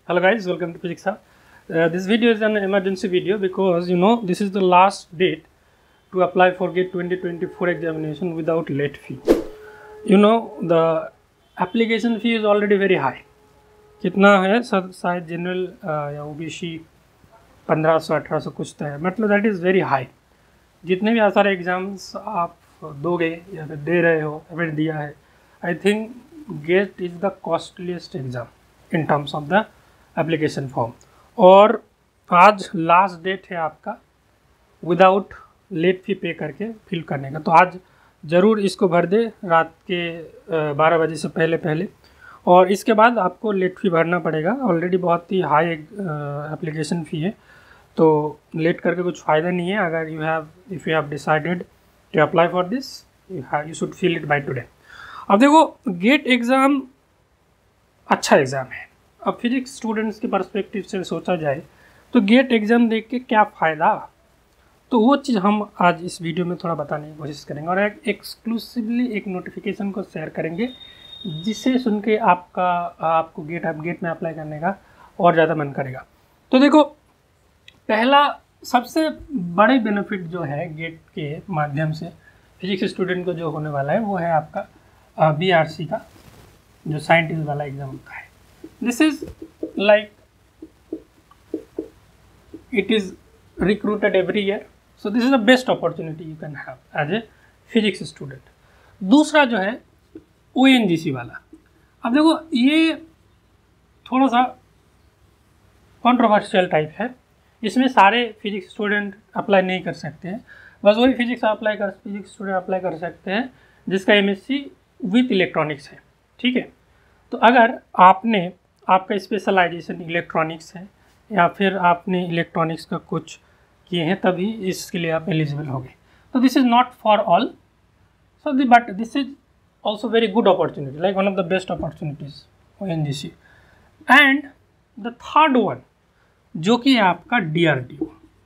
Hello guys, welcome to Physics Hub. This video is an emergency video because this is the last date to apply for GATE 2024 examination without late fee. The application fee is already very high. कितना है sir? शायद general या OBC 1500-1800 कुछ तो है, मतलब that is very high. जितने भी सारे एग्ज़ाम्स आप दोगे या फिर दे रहे हो या फिर दिया है, I think GATE is the costliest exam in terms of the application form. और आज लास्ट डेट है आपका विदाउट लेट फी पे करके फिल करने का. तो आज ज़रूर इसको भर दे रात के 12 बजे से पहले. और इसके बाद आपको लेट फी भरना पड़ेगा. ऑलरेडी बहुत ही हाई एप्लीकेशन फ़ी है, तो लेट करके कुछ फ़ायदा नहीं है. अगर if you have decided to apply for this, you should fill it by today. अब देखो, गेट एग्ज़ाम अच्छा एग्ज़ाम है. अब फिजिक्स स्टूडेंट्स के पर्सपेक्टिव से सोचा जाए तो गेट एग्ज़ाम देख के क्या फ़ायदा, तो वो चीज़ हम आज इस वीडियो में थोड़ा बताने की कोशिश करेंगे. और एक एक्सक्लूसिवली एक नोटिफिकेशन को शेयर करेंगे जिसे सुन के आपको गेट में अप्लाई करने का और ज़्यादा मन करेगा. तो देखो, पहला सबसे बड़े बेनिफिट जो है गेट के माध्यम से फिजिक्स स्टूडेंट को जो होने वाला है वो है आपका BRC का जो साइंटिस्ट वाला एग्ज़ाम होता है. This is like it is recruited every year, so this is the best opportunity you can have as a physics student. दूसरा जो है ONGC वाला. अब देखो, ये थोड़ा सा कंट्रोवर्शियल टाइप है. इसमें सारे फिजिक्स स्टूडेंट अप्लाई नहीं कर सकते हैं. बस वही फिजिक्स स्टूडेंट अप्लाई कर सकते हैं जिसका MSc विथ इलेक्ट्रॉनिक्स है. ठीक है, तो अगर आपका स्पेशलाइजेशन इलेक्ट्रॉनिक्स है या फिर आपने इलेक्ट्रॉनिक्स का कुछ किए हैं, तभी इसके लिए आप एलिजिबल होंगे. तो this is not for all, but this is also very good opportunity, like one of the best opportunities ONGC. And the third one जो कि है आपका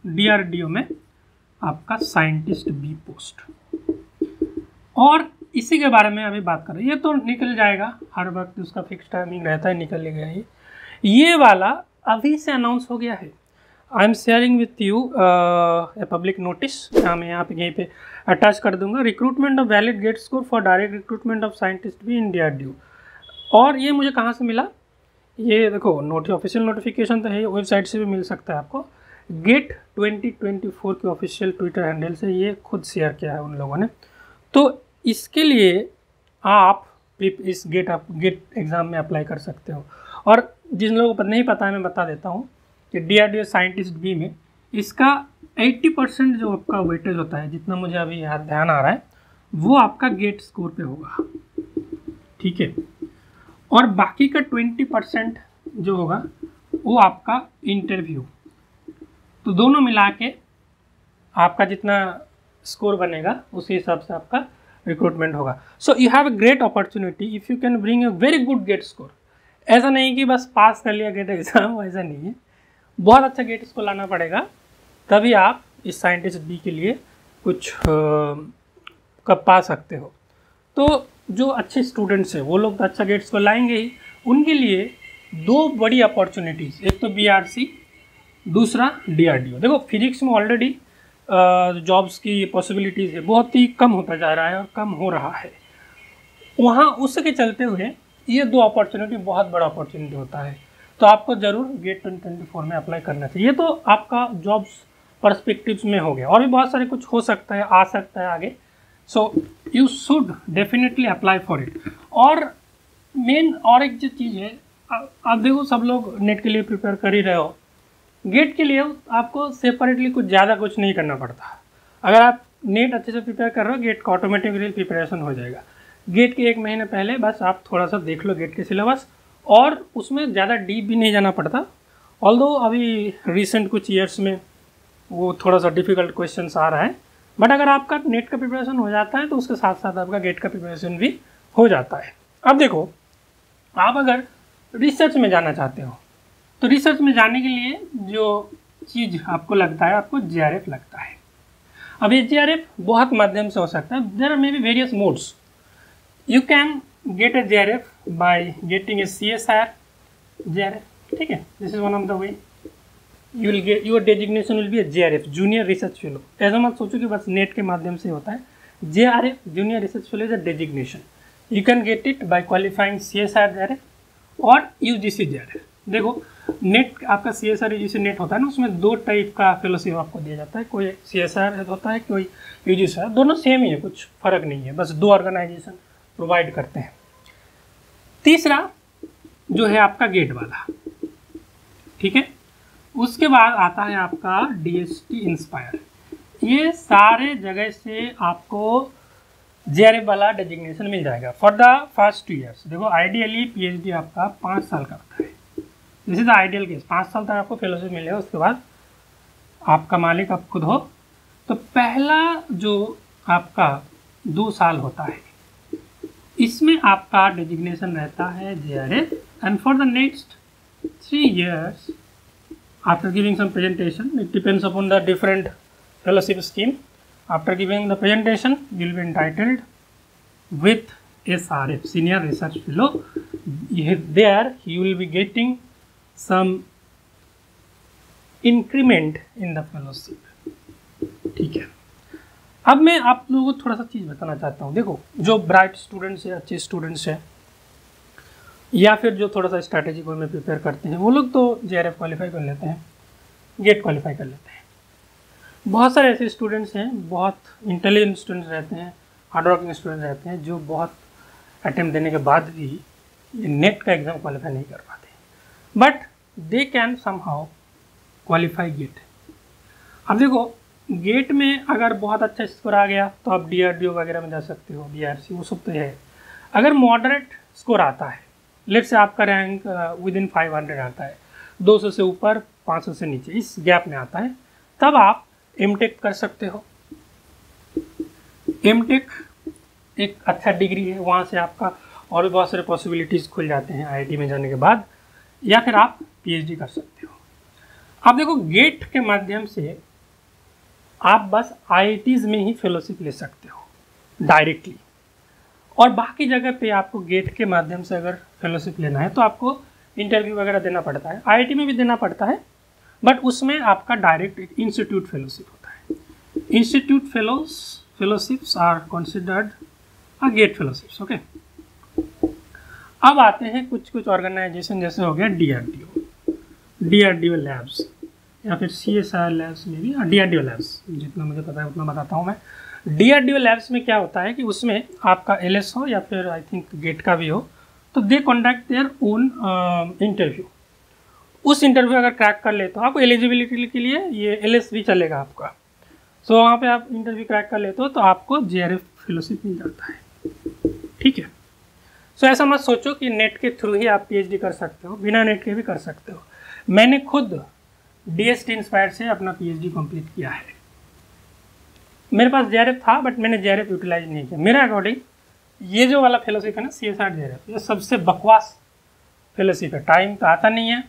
DRDO में आपका साइंटिस्ट बी पोस्ट. और इसी के बारे में अभी बात कर रहे हैं. ये तो निकल जाएगा, हर वक्त उसका फिक्स टाइमिंग रहता है, निकल गया. ये वाला अभी से अनाउंस हो गया है. I am sharing with you a public notice. मैं यहाँ पे यहीं पे अटैच कर दूंगा. Recruitment of valid GATE score for direct recruitment of scientist भी इन DRDO. और ये मुझे कहाँ से मिला? ये देखो, ऑफिशियल नोटिफिकेशन तो है, वेबसाइट से भी मिल सकता है आपको. गेट 2024 के ऑफिशियल ट्विटर हैंडल से ये खुद शेयर किया है उन लोगों ने. तो इसके लिए आप इस गेट एग्ज़ाम में अप्लाई कर सकते हो. और जिन लोगों को नहीं पता है, मैं बता देता हूँ कि DRDO साइंटिस्ट बी में इसका 80% जो आपका वेटेज होता है, जितना मुझे अभी याद ध्यान आ रहा है, वो आपका गेट स्कोर पे होगा. ठीक है, और बाकी का 20% जो होगा वो आपका इंटरव्यू. तो दोनों मिला के आपका जितना स्कोर बनेगा उसी हिसाब से आपका रिक्रूटमेंट होगा. So you have a great opportunity if you can bring a very good get score. ऐसा नहीं कि बस पास कर लिया गेट एग्ज़ाम, ऐसा नहीं है. बहुत अच्छा गेट स्कोर लाना पड़ेगा, तभी आप इस साइंटिस्ट बी के लिए कुछ कब पा सकते हो. तो जो अच्छे स्टूडेंट्स हैं वो लोग तो अच्छा गेट स्कोर लाएंगे ही. उनके लिए दो बड़ी अपॉर्चुनिटीज़, एक तो BRC, दूसरा DRDO. देखो, फिजिक्स में ऑलरेडी जॉब्स की पॉसिबिलिटीज़ है, बहुत ही कम होता जा रहा है और कम हो रहा है. वहाँ उसके चलते हुए ये दो अपॉर्चुनिटी बहुत बड़ा अपॉर्चुनिटी होता है. तो आपको ज़रूर गेट 2024 में अप्लाई करना चाहिए. ये तो आपका जॉब्स पर्सपेक्टिव्स में हो गया, और भी बहुत सारे कुछ हो सकता है, आ सकता है आगे. So you should definitely apply for it. और मेन और एक जो चीज़ है, आप देखो, सब लोग नेट के लिए प्रिपेयर कर ही रहे हो. गेट के लिए आपको सेपरेटली कुछ नहीं करना पड़ता. अगर आप नेट अच्छे से प्रिपेयर कर रहे हो, गेट का ऑटोमेटिकली प्रिपरेशन हो जाएगा. गेट के 1 महीने पहले बस आप थोड़ा सा देख लो गेट के सिलेबस, और उसमें ज़्यादा डीप भी नहीं जाना पड़ता. ऑल्दो अभी रिसेंट कुछ ईयर्स में वो थोड़ा सा डिफ़िकल्ट क्वेश्चंस आ रहा है, बट अगर आपका नेट का प्रिपरेशन हो जाता है तो उसके साथ साथ आपका गेट का प्रिपरेशन भी हो जाता है. अब देखो, आप अगर रिसर्च में जाना चाहते हो तो रिसर्च में जाने के लिए जो चीज़ आपको लगता है, आपको JRF लगता है. अब ये JRF बहुत माध्यम से हो सकता है. There are may be various modes. You can get a JRF by getting a CSIR JRF. ठीक है, this is one of the way you will get your designation will be JRF junior research fellow. ऐसा मत सोचो कि बस net के माध्यम से होता है। JRF junior research fellow is a designation, you can get it by qualifying CSR JRF और UGC JRF। देखो नेट आपका CSR UGC नेट होता है ना, उसमें 2 टाइप का फेलोशिप आपको दिया जाता है, कोई CSR होता है, कोई UGC है, दोनों सेम ही है, कुछ फर्क नहीं है, बस 2 ऑर्गेनाइजेशन प्रोवाइड करते हैं। तीसरा जो है आपका गेट वाला, ठीक है, उसके बाद आता है आपका DST इंस्पायर। ये सारे जगह से आपको JRF वाला डेजिग्नेशन मिल जाएगा फॉर द फर्स्ट 2 ईयर्स। देखो आइडियली PhD आपका 5 साल का होता है, this is the ideal case, 5 साल तक आपको फेलोशिप मिलेगा, उसके बाद आपका मालिक आप खुद हो। तो पहला जो आपका 2 साल होता है इसमें आपका डेजिग्नेशन रहता है JRF, and for the next 3 years after giving some presentation, it depends upon the different fellowship scheme, after giving the presentation you will be entitled with SRF senior research fellow। There you will be getting some increment in the fellowship, ठीक है। अब मैं आप लोगों को थोड़ा सा चीज़ बताना चाहता हूँ। देखो जो ब्राइट स्टूडेंट्स है, अच्छे स्टूडेंट्स हैं, या फिर जो थोड़ा सा स्ट्रैटेजिक वे में प्रिपेयर करते हैं, वो लोग तो JRF क्वालिफाई कर लेते हैं, गेट क्वालिफाई कर लेते हैं। बहुत सारे ऐसे स्टूडेंट्स हैं, बहुत इंटेलिजेंट स्टूडेंट्स रहते हैं, हार्ड वर्किंग स्टूडेंट्स रहते हैं, जो बहुत अटैम्प्ट देने के बाद भी ये नेट का एग्ज़ाम क्वालिफाई नहीं कर पाते, but they can somehow qualify GATE. अब देखो गेट में अगर बहुत अच्छा स्कोर आ गया तो आप DRDO वगैरह में जा सकते हो, BRC वो सब तो है। अगर मॉडरेट स्कोर आता है, लेट से आपका रैंक विद इन 500 आता है, 200 से ऊपर 500 से नीचे इस गैप में आता है, तब आप MTech कर सकते हो। MTech एक अच्छा डिग्री है, वहाँ से आपका और भी बहुत सारे पॉसिबिलिटीज़ खुल जाते हैं IIT में जाने के बाद, या फिर आप PhD कर सकते हो। अब देखो गेट के माध्यम से आप बस IITs में ही फेलोशिप ले सकते हो डायरेक्टली, और बाकी जगह पे आपको गेट के माध्यम से अगर फेलोशिप लेना है तो आपको इंटरव्यू वगैरह देना पड़ता है, IIT में भी देना पड़ता है, बट उसमें आपका डायरेक्ट इंस्टीट्यूट फेलोशिप होता है। Institute fellowships are considered a GATE fellowships, okay. अब आते हैं कुछ ऑर्गेनाइजेशन, जैसे हो गया DRDO लैब्स, या फिर CSR लैब्स में भी, DRDO लैब्स जितना मुझे पता है उतना बताता हूँ मैं। DRDO लैब्स में क्या होता है कि उसमें आपका LS हो या फिर आई थिंक गेट का भी हो, तो they conduct their own interview. उस इंटरव्यू अगर क्रैक कर ले तो आपको एलिजिबिलिटी के लिए ये LS भी चलेगा आपका। सो वहाँ पे आप इंटरव्यू क्रैक कर लेते हो तो आपको JRF फेलोशिप मिल जाता है, ठीक है। सो ऐसा मत सोचो कि नेट के थ्रू ही आप PhD कर सकते हो, बिना नेट के भी कर सकते हो। मैंने खुद DST इंस्पायर से अपना PhD कंप्लीट किया है। मेरे पास JRF था बट मैंने JRF यूटिलाइज नहीं किया। मेरे अकॉर्डिंग ये जो वाला फेलोशिप है ना, CSR JRF, ये सबसे बकवास फेलोशिप है। टाइम तो आता नहीं है,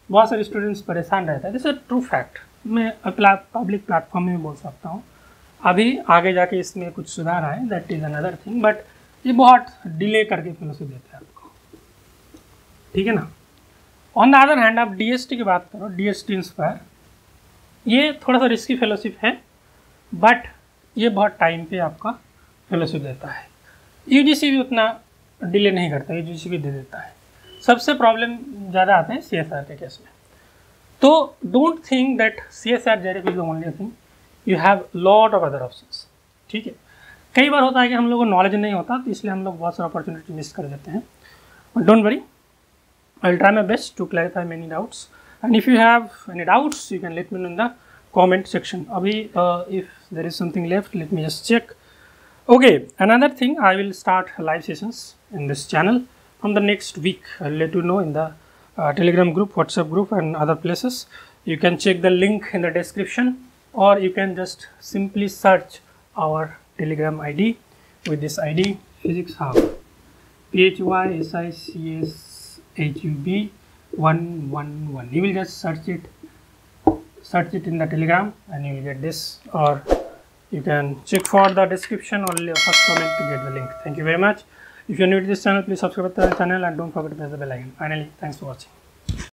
बहुत सारे स्टूडेंट्स परेशान रहते हैं, दिस इज ट्रू फैक्ट। मैं पब्लिक प्लेटफॉर्म में भी बोल सकता हूँ। अभी आगे जाके इसमें कुछ सुधार आए, that is another thing, but ये बहुत डिले करके फेलोशिप देते हैं आपको, ठीक है ना। ऑन द अदर हैंड आप DST की बात करो, DST इंस्पायर, ये थोड़ा सा रिस्की फेलोशिप है, बट ये बहुत टाइम पे आपका फेलोशिप देता है। UGC भी उतना डिले नहीं करता, UGC भी दे देता है। सबसे प्रॉब्लम ज़्यादा आते हैं CSR के केस में। तो don't think that CSR JRF is the only thing, you have lot of other options, ठीक है। कई बार होता है कि हम लोगों को नॉलेज नहीं होता, तो इसलिए हम लोग बहुत सारा अपॉर्चुनिटी मिस कर देते हैं, but don't worry, I will try my best to clarify many doubts, and if you have any doubts you can let me know in the comment section. Abhi if there is something left, let me just check. Okay, another thing, I will start live sessions in this channel from the next week. I'll let you know in the Telegram group, WhatsApp group and other places. You can check the link in the description, or you can just simply search our Telegram ID with this ID, Physics Hub, PHYSICSHUB111. You will just search it in the Telegram and you will get this, or you can check for the description or first comment to get the link. Thank you very much. If you are new to this channel, please subscribe to the channel and don't forget to press the bell icon. Finally, thanks for watching.